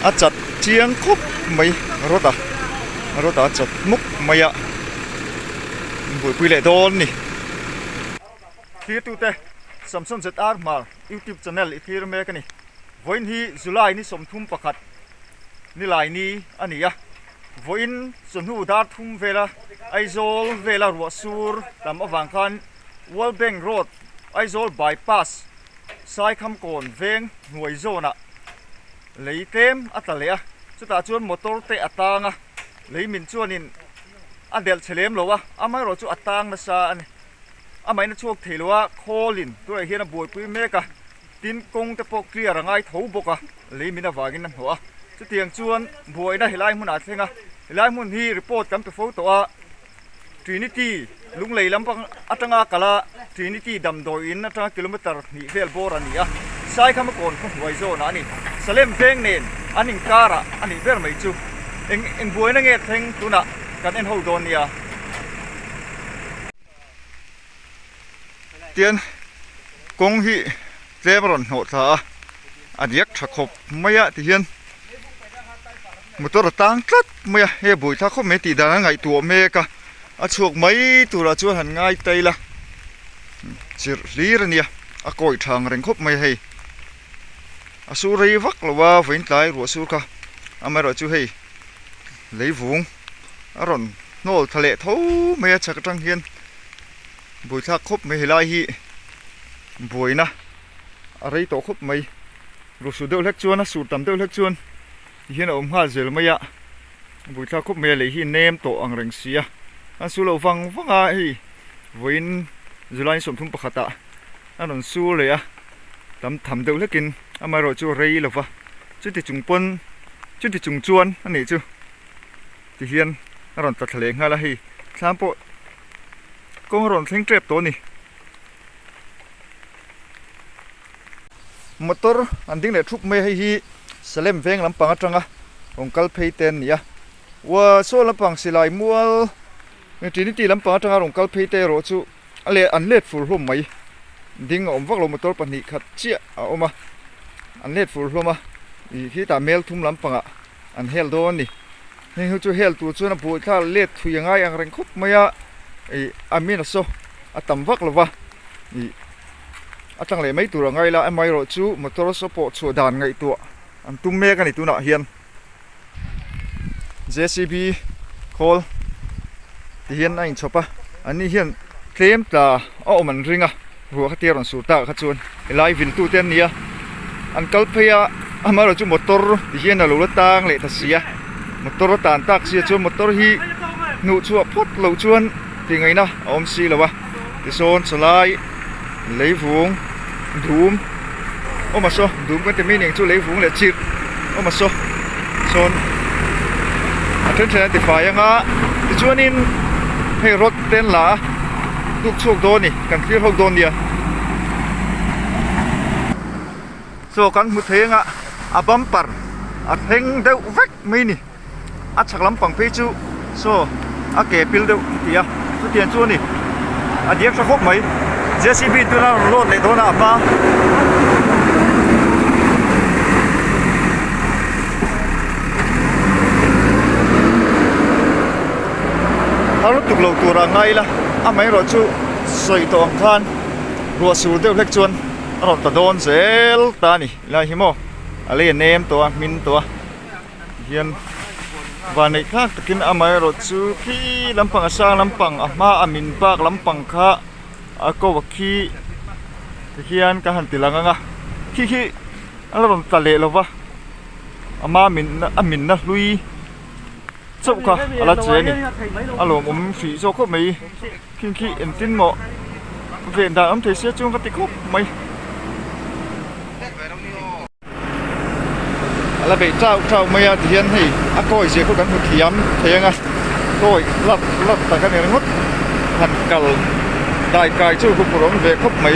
อาจัดเจียงครบไม่รถจัดมุกไม่อะบุยปุยเล่โดนนี่ที่ตัวเตะSamsung ZR มา YouTube channel อีกทีเมกันนี่วันที่จุลัยนี่สมทุ่มประคัดนี่ลายนี้อันนี้อะวันสมทุ่มดาร์ทุ่มเวลาไอโซลเวลารัวซูร์ตามอวังคัน World Bank Road ไอโซล bypass สายคำก่อนเวงหน่วยโซน่ะเลยเต็มอัตเลียสุดท้ายชวนมอเตอร์เตะอัตางอะเลยมินชวนนินอันเดลเฉลิมหรอวะอาไม่รู้จุอัตางนะซาอันอาไม่น่าช่วงเทลวะโคลินตัวเฮียนบวยปุยเมกะตินกงตะปกเกลียร์ไงถูบกะเลยมินาวากินน้ำหัวสุดเตียงชวนบวยได้เฮลัยมุนอาเซงะเฮลัยมุนฮีรีพอร์ตกันไปโฟตัว Trinity ลุงเลยลำพังอัตงากะละ Trinity ดำโดยอินอัตงกิโลเมตรนี่เฟลโบรานี่อะสายคำก่อนของไวโซน่ะนี่สเลมเฟงเนนอันนี้การะอันนี้เบอร์ไม่จูเอ็งบวยนั่งเงี้ยเทงตัวน่ะกันเอ็นโฮโดนเนี่ยเตียนกงฮีเจ็บร้อนหัวตาอันยักษ์ขบไม่อะเตียนมุตระตังคัดไม่อะเฮบุยถ้าเขาไม่ตีดาไงตัวเมกะอาช่วงไม่ตัวเราชวนหันง่ายเตยละจิรีระเนี่ยอาก้อยทางเร่งคบไม่ให้อาสูรีวักหรือว่าฝืนตายรัวสูค่ะอาไม่รอจู่ให้เลยวุ้งอารอนโน่ทะเลทูไม่ชักจังเฮียนบุยถ้าคบไม่ให้ไล่ฮีบุยนะอะไรโตคบไม่รู้สูดเดือดเล็กชวนนะสูดต่ำเดือดเล็กชวนเฮียนอมหาเจลไม่ยะบุยถ้าคบไม่เลยฮีเนมโตอังเร่งเสียอันสู้เราฟังไอ้วินจุลัยสมทุนประคตะอันนั้นสู้เลยอะทำเดือดเล็กกินอาไม่รอจู่เรียหรอวะจุดที่จุงปนจุดที่จุงจวนอันนี้จู่ที่เฮียนอันนั้นตัดทะเลง่ายละฮีสามปะก็อันนั้นเซ็งเจ็บตัวนี่มอเตอร์อันดิ้งเนี่ยทุบไม่ให้ฮีสเลมเวงลำปังจังอะองค์กัลเพย์เทนเนี่ยว่าโซ่ลำปังสิลายมัวทีนี้ตีลำปังจังองค์กัลเพย์เตอร์รู้จู่อันเล็ดฟูลหุ่มไหมดิ้งอมวักลงมอเตอร์ปนิขัดเจี๊ยเอามาอันเล็ดฟูลหุ่มอ่ะอีที่ตาเมลทุ่มลำปังอ่ะอันเฮลโดนนี่นี่เขาจู่เฮลตัวจู่นะพูดถ้าเล็ดทุยยังไงอังเร่งคุบไม่อะไออามินโซอัตมวักเลยวะอีอัตังเลยไม่ตัวไงละไอไม่รู้จู่มอเตอร์สปอร์ตชัวดานไงตัวอันตุ้มเมกันนี่ตัวน่ะเฮียน JCB โคลที่เฮียนนั่งชอบปะอันนี้เฮียนเต็มตาอ้อมันริงอ่ะหัวขัดเตียร์สูตาขัดชวนไล่วินตู้เต้นเนี่ยอันกัลเพย์อามาเราจู่มอเตอร์ที่เฮียนน่ะรู้ละตังเลยทัศเสียมอเตอร์ตานตักเสียชวนมอเตอร์ฮีนูชัวพดเหล่าชวนที่ไงนะอมซีละวะที่โซนสไลด์เลยฝูงดูมโอ้มาโซดูมกันแต่ไม่เนี่ยจู่เลยฝูงเลยจิตโอ้มาโซโซนอันเทนเทนติดไฟยังอ่ะที่ชวนนินให้รถเต้นหลาลูกโชคโดนนี่กันเคลียร์โชคโดนเดียโซกันมุดเทงอ่ะอาบัมปัร์อาเทงเดวเวกไม่นี่อาชักลำปังเพจูโซอาเก็บพิลเดวเดียสุดเทียนจูนี่อาเดียกสักครบไหม JCB ตัวนั้นรถเลยโดนอ่ะป้าถ้ารถตุกเหลาตัวไงล่ะอาไม่รอจู่ใส่ตัวอังคารรัวสูดเดือดเล็กชวนรถตะโดนเซลตานี่ลายหิมะอะไรเนมตัวมินตัวเฮียนวันนี้ข้าตะกินอาไม่รอจู่พี่ลำปังอาซางลำปังอามาอามินปากลำปังข้าอาโกวักขี้เฮียนกันหันติลังอ่ะขี้อะไรรถตะเละแล้ววะอามาอามินนะลุยชอบค่ะอะไรเจนี่อารมณ์ผมฝีโซ่ก็ไม่ขี้เอ็นตินหมอเวียนดาอมเทเสียจุงกันติคุบไม่อะไรไปเจ้าไม่อาเทียนให้อาก้อยเสียเขากันหัวเทียมเทียงอ่ะก้อยลัดแต่กันอย่างนี้หันกัลได้กายช่วยคุบร้องเวกคุบไม่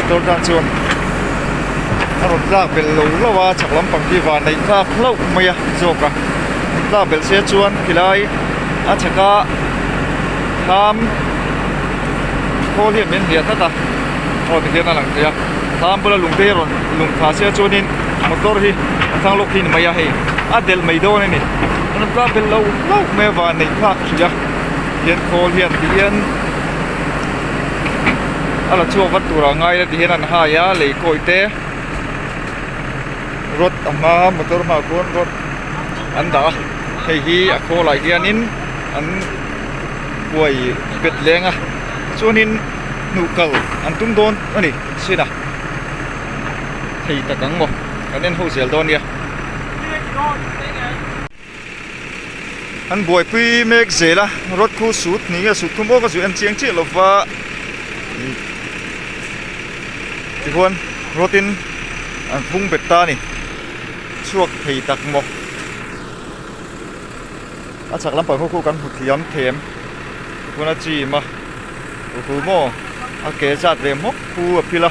โดนการชวนอารมณ์ลากเป็นหลูแล้วว่าฉักลำปังที่วานในลากเล่าไม่อะโจกะลากเป็นเสียชวนกี่ไรอาชกะทำโคเรียนเป็นเดียดท่าตาโอ้ที่เดียดนั่นหลังเดียทำเปล่าลุงเตี้ยลุงขาเสียชวนิน motor hi thang lok hin maya hi adel maido ne ni an pra bel lo me wa nei thak thia hian khol hian hian ala chu wat tura ngai la hian an ha ya le koite rot ama motor ma kon rot an da hei hi a kholai hian in an puai bet lenga chuanin nukal an tum don ani sina thei takang mo kanen ho sel don ya an boi pui mek zela rot khu sut ni ga sut khum bo ka zu an chiang chi lova ti hon rotin an phung bet ta ni chuak thei tak mo a chak lam pa khu kan hu thiam them kuna chi ma khu mo a ke chat ve mok khu a pila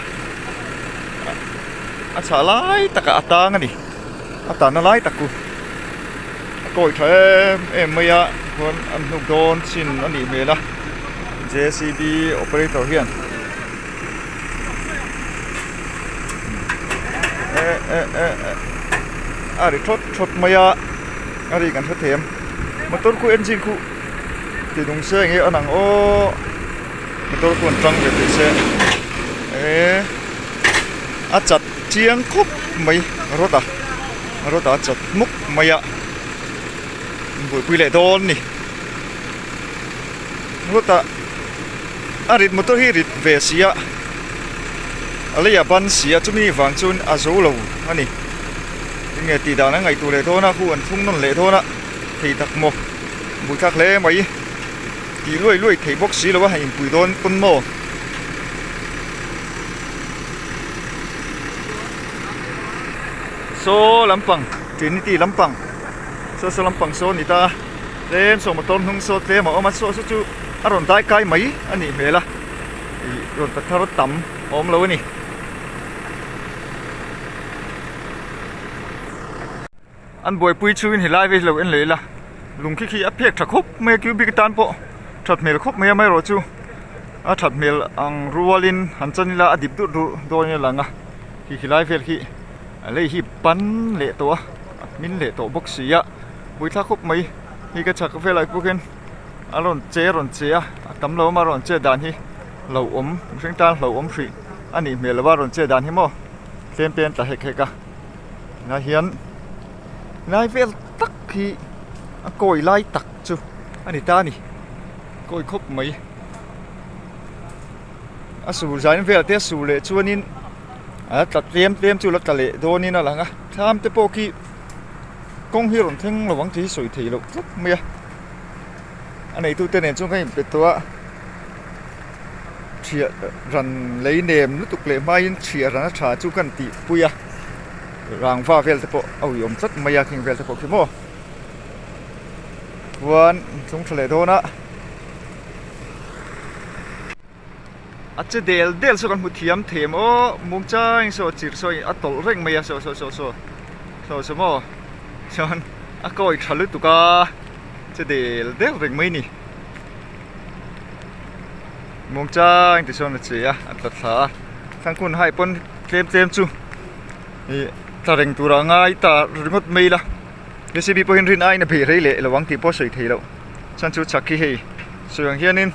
a cha lai taka atang ani atan lai taku koi them em maya kon an hnuk don chin ani mela JCB operator hian ari thot maya ari kan tha them motor ku engine ku ti dung se nge anang o motor ku trăng về ti se a chat chiang khop mai rota chat muk maya bui pui le don ni rota arit motor hi rit ve sia alaya ban sia chumi wang chun a zo lo ani nge ti da na ngai tu le thona khu an phung non le thona thei tak mo bui khak le mai ti loi thei box si lo wa hai pui don pun mo so lampang Trinity lampang so lampang so ni ta len so motor hung so te ma oma so chu aron dai kai mai ani mela ron ta thar tam om lo ni an boi pui chuin hilai ve lo en lela lung khi a phek tha khop me kyu bi tan po that mel khop me mai ro chu a that mel ang rualin han chanila adip du do ni langa hi hilai vel khi lấy hi pan lệ to min lệ to box ya bui tha khop mai hi ka chak ve lai puken ron che tam lo ma ron che dan hi lo om sing tan lo om free ani me lawa ron che dan hi mo pen ta hek ka na hian nai vel tak hi a koi lai tak chu ani ta ni koi khop mai a su zain vel te su le chuaninตัดเตรียมจู่รถตะเละโดนนี่น่ะหลังอ่ะทำเตโปกีกงฮิรอนเท่งระวังที่สวยทีลูกทุกเมียอันไหนตู้เต้นช่วงนี้เป็นตัวเชียรันเลยเนมนุตุกเล่ไม่เชียรันชาจู่กันตีปุยรางฟ้าเวลเตโปเอายมสักไม่อยากเห็นเวลเตโปขี้โม่วันช่วงทะเลโดนอ่ะอาจจะเดลส่วนมุทิยมเทมโอมุมจ้างโซจิรโซอัตโตเร่งไม่ยาโซโมชอนอากอยทะลุตุกาจะเดลเร่งไม่นี่มุมจ้างที่ชอนเสียอัตตาทั้งคุณให้ปนเต็มจูนี่ตาเร่งตัวร่างไงตาเร่งดไม่ละเดี๋ยวสิบีพอเห็นรินไอ้เนี่ยเบรย์เละระวังที่พอสวยทีแล้วฉันชูชักกี้ให้ส่วนเฮียนิน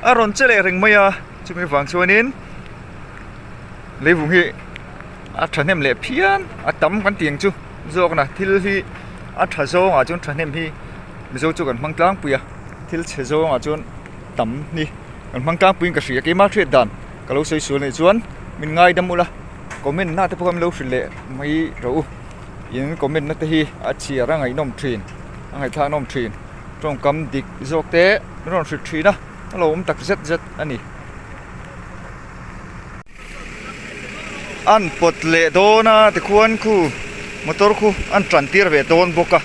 อารอนเจเลเร่งไม่ยาจุดมีฝังส่วนนี้เลยvùng hi thằng em lệ phiền tắm quán tiền chú rồi còn là thil hi thằng zo chun thằng em hi zo chú còn mang tang puya thil che zo chun tắm ni còn mang tang puya cái gì cái mát chuyện đàn cái lâu xây xuống này chuan mình ngay đâm mula comment na te pokam lâu phil lệ mấy rau yên comment na te hi chia ra ngày nom train ngày thang nom train trong cầm dik zo te nó phil train na lâu tắc rất anh đi an pot le dona te khuan khu motor khu an tran tir ve don boka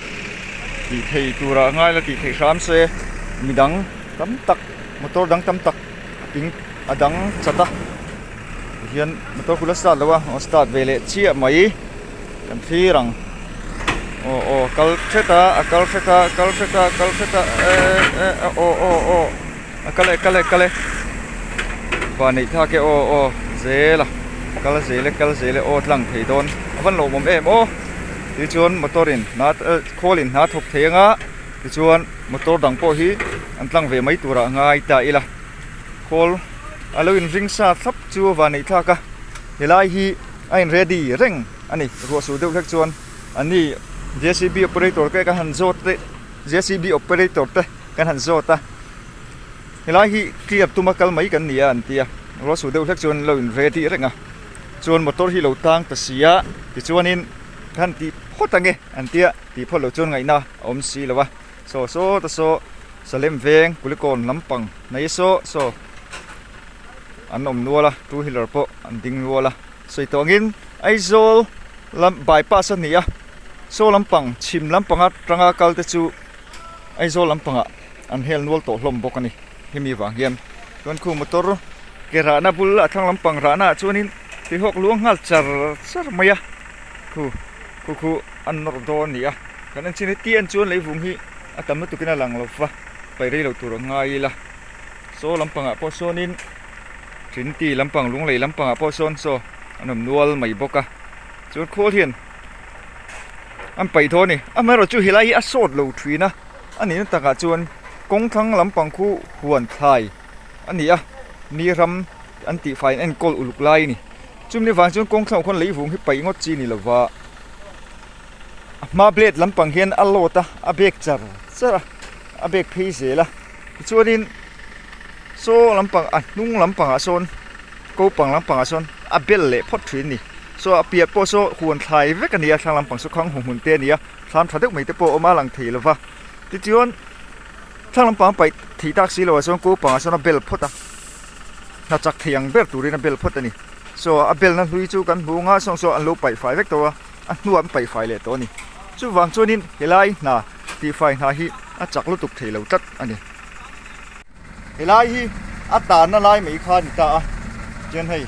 ti thei tura ngai la ti thei ram se midang tam tak motor dang tam tak ping adang chata hian motor khu la start lawa start ve le chi mai kan thi rang o kal theta kale và này tha cái o zela kal zele o tlang thei don văn lộ mồm em ô thì chuan motorin na kholin na thok thenga thì chuan motor dang po hi an tlang ve mai tura ngai ta ila khol aloin ring sa thap chu wa nei thaka helai hi ain ready reng ani ro su deuh lek chuan ani JCB operator ka han zot te JCB operator te kan han zot ta helai hi kliap tumakal mai kan nia an tia ro su deuh lek chuan loin ready renga chuan motor hi lo tang ta sia ti chuanin kan ti hotange an tia ti pholo chuan ngai na om si lawa so ta so salem veng kulikon lampang nei so an om nuala two wheeler po an ding nuala soi tongin aizol lam bypass ania so lampang chim lampanga tanga kalte chu aizol lampanga an hel nual to hlom bokani hemi wang hiam kon khu motor ke rana bul athang lampang rana chuanin ti hok luang ngal char maya khu an nor do nia kan an chini ti an chuan leivung hi atam tu kina lang lofa pai rei lo tur ngai la so lampanga po sonin trinti lampang lung lei lampanga po son so anom nual mai boka chuan khol hian an pai tho ni amaro chu hilai a sot lo thina ani na taka chuan kong thang lampang khu huan thai ani a ni ram an ti fain en kol uluk lai ni chumni wang chuan kong thang khon leivung hi pai ngot chi ni lawa ma blade lampang hian alota a bek char a bek phei zela chuanin so lampang a nung lampang a son ko pang lampang a son a bel le phot thrin ni so a pia po so huan thlai vek ania thlang lampang so khang hun te nia thlam thadek mai te po oma lang thei lova ti chuan thlang lampang pai thi tak si lo so ko pang a son a bel phota na chak thiang ber turin a bel phot ani so a bel na hlui chu kan bunga song so an lo pai fai vek to a nuam pai fai le to ni chu wang chuanin helai na ti fai na hi a chak lu tuk thei lo tat ani helai hi a ta na lai mai kha ni ta chen hei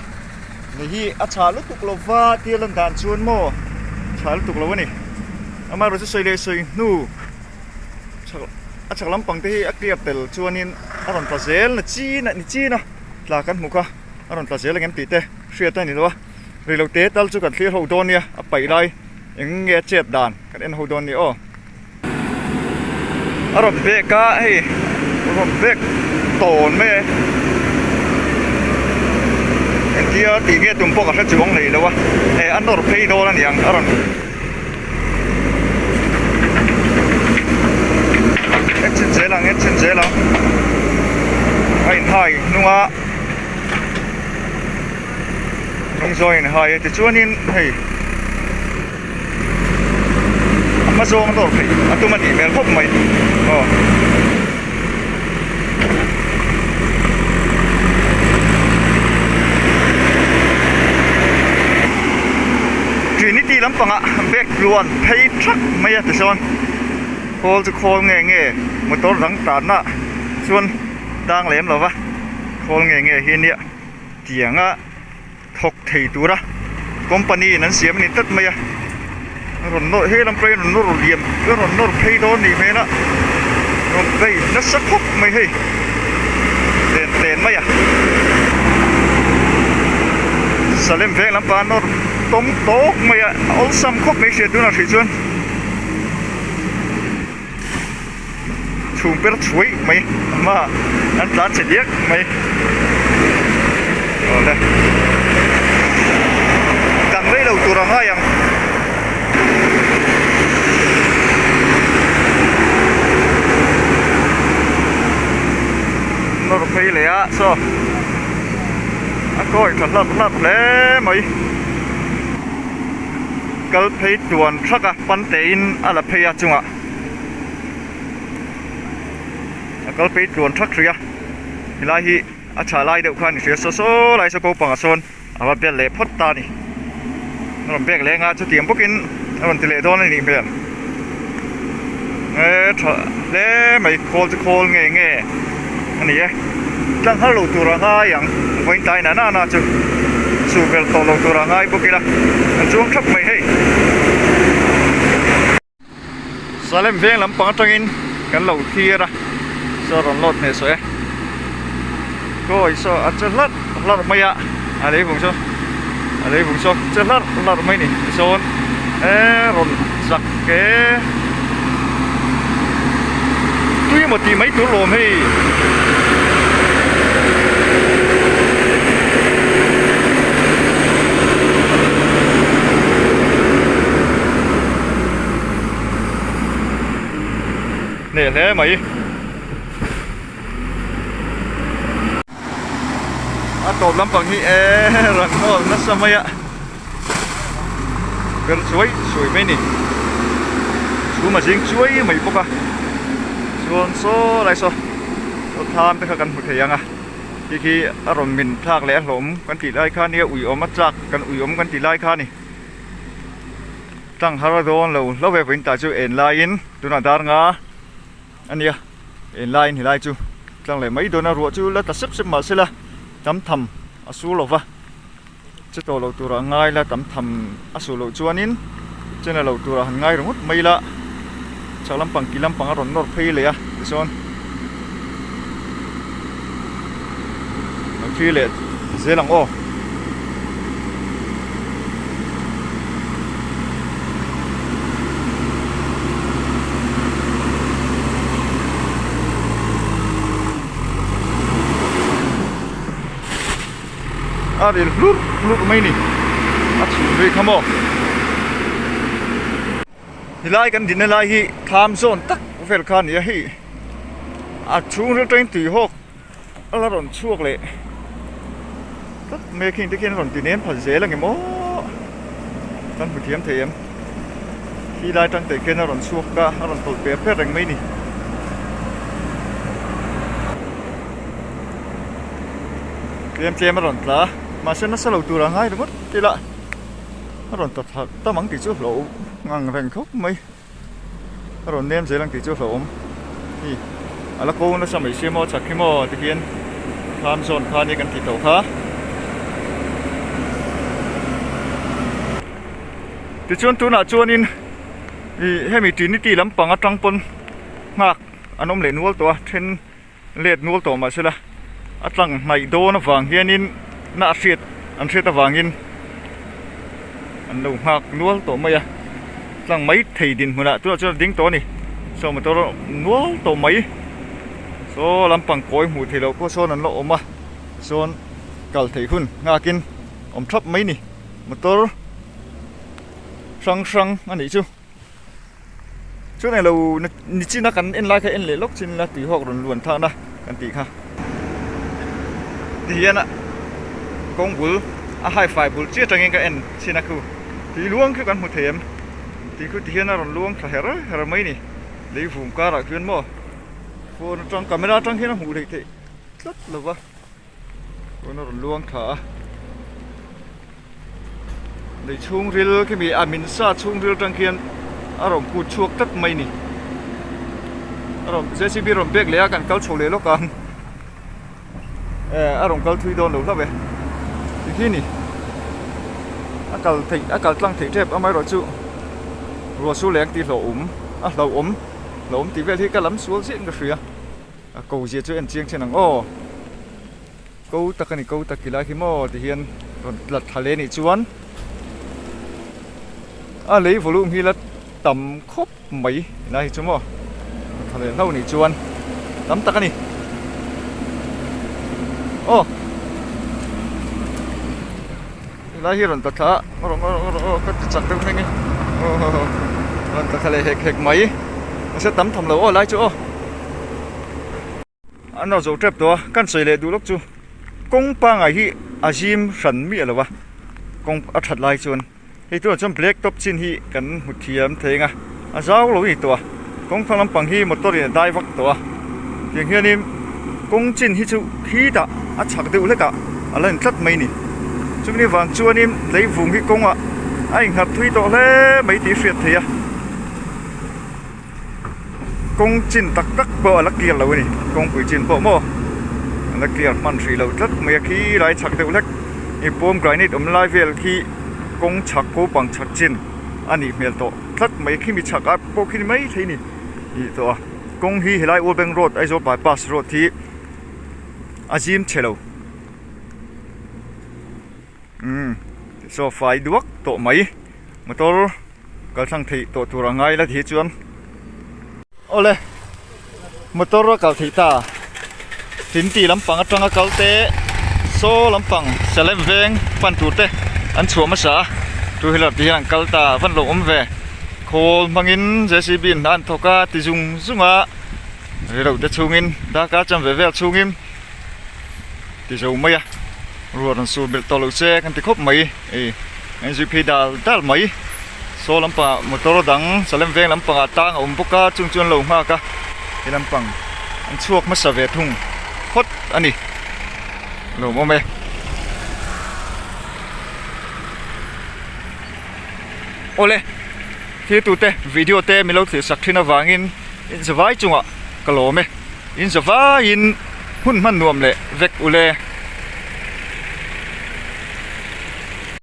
ni hi a cha lu tuk lova ti lan dan chuan mo cha lu tuk lova ni ama ro soi le soi nu a chak lampang te hi a kliap tel chuanin a ron ta zel na chi na tla kan mu kha a ron ta zel ngem ti te hria ta ni lo ri lo te tal chu kan thlir ho don nia a pai lai eng nge chet dan kan en ho don ni o a ron be ka hei ron bek ton me en tia ti nge tum po ka sa chuang nei lo wa e an nor phei do la niang a ron chen zelang hai nunga nung zoi ni hai ti chuanin hei ma zong dor phei atuma ni mel khop mai Trinity lampanga bek luan phei truck mai ati son khol chu khol nge motor rang tan na chuan dang lem lo wa khol nge hi nia tianga thok thei tura company nan siam ni tat mai ron no he lam play ron no liam ron no phei do ni me na ron play na sak khop mai hei ten mai salem ve lam pa no tom to mai all sam khop mai se tu na thi chuan chum per chui mai ma an tlan che diak mai ole kan rei lo tu ra nga yang nó phê lẽ so coi thật lát lẽ mấy cái phê tuần chắc à pan tên à là phê à chung à cái phê tuần chắc rồi à thì lại hi à trả lại được khoan thì số lại số câu bằng son à và biết lẽ phốt ta đi nó biết lẽ ngã cho tiền bốc in à mình thì lẽ đó này đi biết lẽ mấy call nghe anh ấy đang hát lẩu tura ngay yang với tay na chứ super to lẩu tura ngay bốc kia anh chuông thấp mày hay Salem veng lắm bằng trong in cái lẩu kia ra so còn lót này rồi coi so ăn chân lót mày ạ à đấy vùng cho lấy vùng sọc chân lát mấy nè son rộn giặc cái tuy một tí mấy túi lồm hay nè thế mấy tôm lắm bằng hi rằng nó sao mấy ạ gần suối mấy nè suối mà riêng suối mấy bốc à suối số lại số tham tới gần một thời gian à khi rồi mình thạc lẽ lốmกันตีไล่ข้านี่อุ่ยอมมาจักกันอุ่ยอมกันตีไล่ข้านี่ตั้งฮาราโดนเราเวฟินตาจูเอ็นไลน์ตัวน่าดาร์งาอันนี้เอ็นไลน์ที่ไลน์จูตั้งเลยไม่โดนรัวจูแล้วตัดสิบมาสิละตำทำอาสูโลวะจะตัวเราตัวง่ายละตำทำอาสูโลจวนนินจะเนี่ยเราตัวง่ายหรือมั้งไม่ละชาวลำปังกิลำปังอร่อยนอร์พีเลยอะดิฉันพีเลยเสียหลังโอเดี๋ยวลุกไม่นี่ดูขโมยที่ไล่กันดินไล่ฮีทำโซนตักเฟลคันเนี่ยฮีช่วงเรื่องตีหกแล้วรอนช่วงเลยตักเมคิงที่เขียนรอนตีเน้นผัดเสียแล้วไงโม่ตั้งผู้เทียมที่ไล่ตั้งแต่เขียนรอนช่วงก็รอนตัวเปียเพื่อแรงไม่นี่เตรียมมารอนปลามาเส้นนัสลาวตัวง่ายหรือมั้งทีละรอนตัดตั้งมังติดชั่วโหลงังแรงเขาไม่รอนเนียมเสียงติดชั่วโหลนี่แล้วกูน่าสมัยเชี่ยมอจักขี้มอตะเกียนทำโซนพานี่กันติดต่อค่ะติดชวนตัวหน้าชวนนินให้มีตีนิตีลำปังอัดตังปนหักอันนมเหลนวัวตัวเทนเล็ดวัวตัวมาใช่ละอัดตังไม่โดนฝังเฮียนินน่าเสียดอันเสียดฝังยินอันดูหักวัวตัวไม่อะตังไม่ถีดินหัวหน้าตัวดิ้งตัวนี่โซมาตัววัวตัวไม่โซลำปังโกยหมูที่เราก็โซนั่นเราอมมาโซนกัลถีคุณงากินอมทับไม่นี่มาตัวsang anh ấy chứ chỗ này là chỉ là cần in like hay in lệ lốc trên là tỷ hoặc luồn thang đây cần tỷ ha thì hiện ạ công bự hai phải bự chia cho cái in xin aku thì luông cái cần một thêm thì cứ hiện là luông phải hera mấy nè lấy vùng cá là khuyên mò phun trong camera trong khi nó hủ thì rất là vâng nó luông thả để chung riêng cái bị mình sa chung riêng trong kia rồi cụt chuột tất mấy nè rồi dễ chỉ biết rồi biết lấy cái câu số lấy lúc còn rồi câu thui đòn đủ lắm vậy thì khi nè câu lăng thị đẹp mấy rồi chú rồi số lẻ thì lẩu ốm thì về thì cái lắm xuống diễn cái gì cầu gì cho anh chiang trên nằng ô câu ta cái này câu ta kỳ lạ khi mò thì hiện còn lật thả lên này chuan lấy volume hi là tầm khúc mấy này chúng mò thằng này lâu này chuan tắm tắc này ô lại hi rồi tắc thả rồi cái chặt được mấy cái rồi tắc này hệt mấy sẽ tắm thầm lâu lại chỗ anh nào dấu trép đó căn sợi lệ đủ lúc chú công ba ngày hi azim sẵn mi là ba công thật lại chuan thì tôi trong black top xin hi cần một thiểm thế nga giáo lối gìตัวcông phong lâm bằng hi một tôi để đại vắcตัวอย่างเงี้ยนี่công xin hi chú hi đã chắc được lấy cả lên rất mấy nè chúng ni vàng chua ni lấy vùng hi công ạ anh hợp thuy tổ lẽ mấy tí phiệt thế à công xin tắc tắc bờ lắc kia lâu nè công quỷ xin bộ mò lắc kia man phì lâu rất mấy khi lại chắc được lấy thì bom cái này lại về khi công chắc cố bằng chắc chín anh ấy miền tổ thật mấy khi mình chắc bộ khi mấy thế này thì tổ công hi lại Old Road ai rồi bypass road thì azim chelo so fai duak to mai motor kal sang thi to turangai la thi chuan ole motor kal thi ta tin ti lampang atanga kalte so lampang selem veng pan tu te an chuama sa tu hilar ti han kalta van lo om ve khol mangin JCB nan thoka ti jung zunga reu te chungin da ka cham ve ve chungin ti zo mai ruột nó sụt bệt to lựu xe kan ti khop mai anh duy phi dal mai so lampa motor dang salem veng lampa tang boka chung chuan lo ma ka hi lampang an chuak ma sa ve thung khot ani lo mo me ole thi tu te video te mi lo thi sak thina wangin in zawai chunga kalo me in zawa in hun man nuam le vek ule